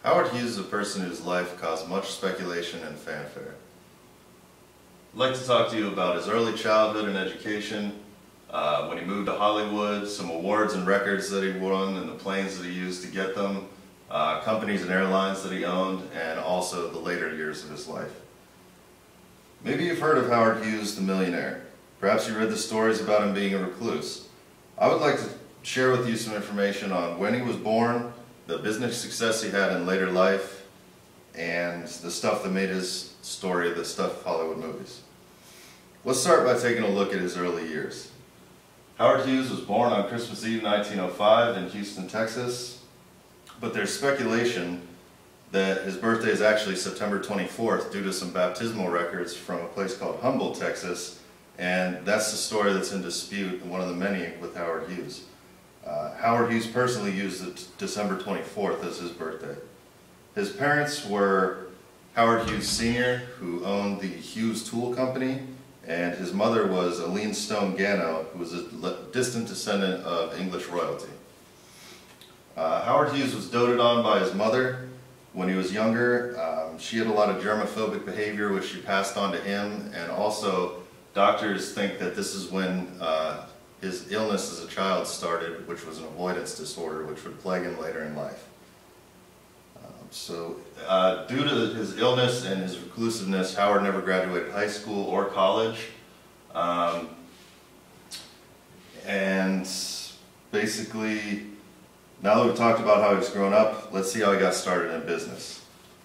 Howard Hughes is a person whose life caused much speculation and fanfare. I'd like to talk to you about his early childhood and education, when he moved to Hollywood, some awards and records that he won and the planes that he used to get them, companies and airlines that he owned, and also the later years of his life. Maybe you've heard of Howard Hughes, the millionaire. Perhaps you read the stories about him being a recluse. I would like to share with you some information on when he was born, the business success he had in later life, and the stuff that made his story the stuff of Hollywood movies. Let's start by taking a look at his early years. Howard Hughes was born on Christmas Eve 1905 in Houston, Texas, but there's speculation that his birthday is actually September 24th due to some baptismal records from a place called Humboldt, Texas, and that's the story that's in dispute, and one of the many with Howard Hughes. Howard Hughes personally used December 24th as his birthday. His parents were Howard Hughes Sr., who owned the Hughes Tool Company, and his mother was Aline Stone Gano, who was a distant descendant of English royalty. Howard Hughes was doted on by his mother when he was younger. She had a lot of germophobic behavior, which she passed on to him, and also doctors think that this is when his illness as a child started, which was an avoidance disorder, which would plague him later in life. Due to his illness and his reclusiveness, Howard never graduated high school or college. And basically, now that we've talked about how he's grown up, let's see how he got started in business.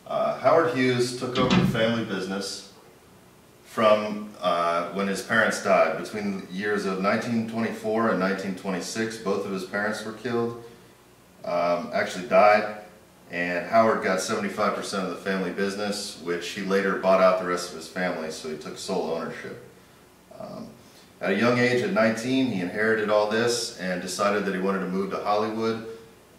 Howard Hughes took over the family business from when his parents died. Between the years of 1924 and 1926, both of his parents were killed, actually died, and Howard got 75% of the family business, which he later bought out the rest of his family, so he took sole ownership. At a young age, at 19, he inherited all this and decided that he wanted to move to Hollywood.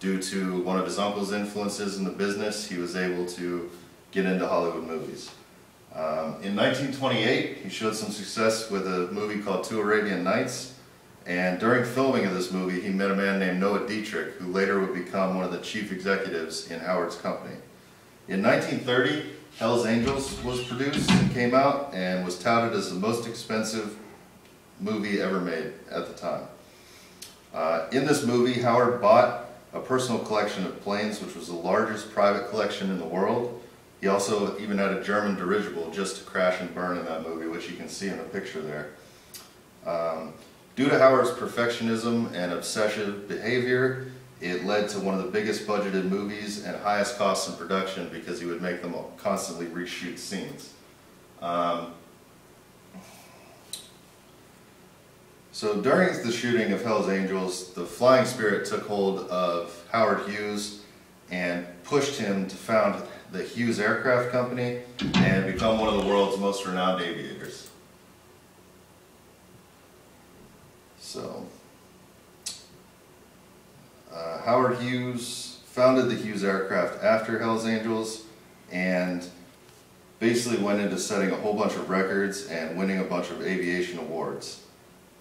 Due to one of his uncle's influences in the business, he was able to get into Hollywood movies. In 1928, he showed some success with a movie called 2 Arabian Nights, and during filming of this movie, he met a man named Noah Dietrich, who later would become one of the chief executives in Howard's company. In 1930, Hell's Angels was produced and came out and was touted as the most expensive movie ever made at the time. In this movie, Howard bought a personal collection of planes, which was the largest private collection in the world. He also even had a German dirigible just to crash and burn in that movie, which you can see in the picture there. Due to Howard's perfectionism and obsessive behavior, it led to one of the biggest budgeted movies and highest costs in production because he would make them constantly reshoot scenes. So during the shooting of Hell's Angels, the flying spirit took hold of Howard Hughes and pushed him to found the Hughes Aircraft Company and become one of the world's most renowned aviators. So, Howard Hughes founded the Hughes Aircraft after Hell's Angels and basically went into setting a whole bunch of records and winning a bunch of aviation awards.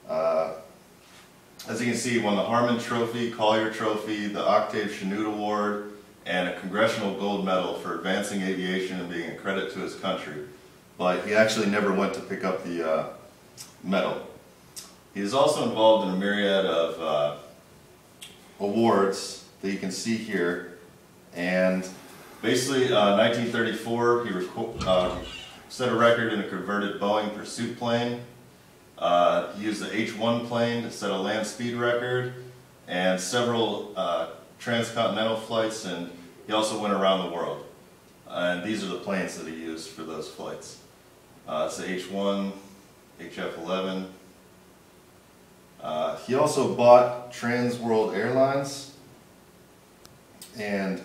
As you can see, he won the Harmon Trophy, Collier Trophy, the Octave Chanute Award, and a Congressional Gold Medal for advancing aviation and being a credit to his country. But he actually never went to pick up the medal. He is also involved in a myriad of awards that you can see here. And basically, in 1934, he set a record in a converted Boeing Pursuit plane. He used the H-1 plane to set a land speed record and several transcontinental flights, and he also went around the world. And these are the planes that he used for those flights. It's the H-1, HF-11. He also bought Trans World Airlines, and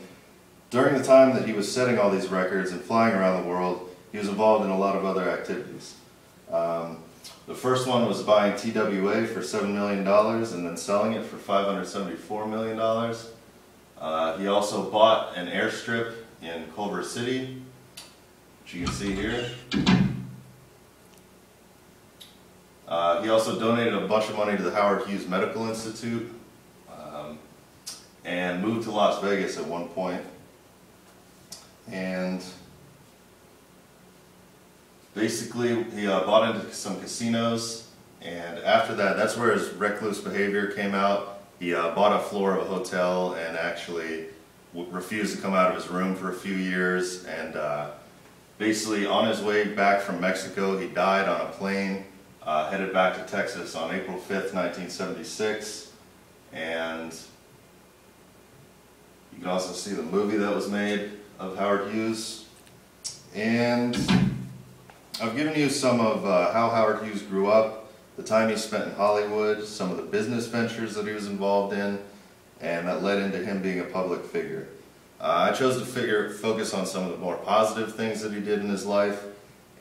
during the time that he was setting all these records and flying around the world, he was involved in a lot of other activities. The first one was buying TWA for $7 million and then selling it for $574 million. He also bought an airstrip in Culver City, which you can see here. He also donated a bunch of money to the Howard Hughes Medical Institute and moved to Las Vegas at one point. And basically he bought into some casinos, and after that, that's where his recluse behavior came out. He bought a floor of a hotel and actually refused to come out of his room for a few years, and basically on his way back from Mexico, he died on a plane headed back to Texas on April 5th, 1976. And you can also see the movie that was made of Howard Hughes. And I've given you some of how Howard Hughes grew up, the time he spent in Hollywood, some of the business ventures that he was involved in, and that led into him being a public figure. I chose to focus on some of the more positive things that he did in his life,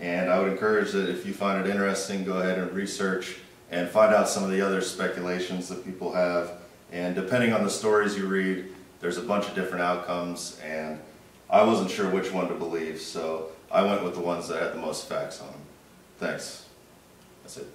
and I would encourage that if you find it interesting, go ahead and research and find out some of the other speculations that people have. And depending on the stories you read, there's a bunch of different outcomes, and I wasn't sure which one to believe, so I went with the ones that had the most facts on them. Thanks. That's it.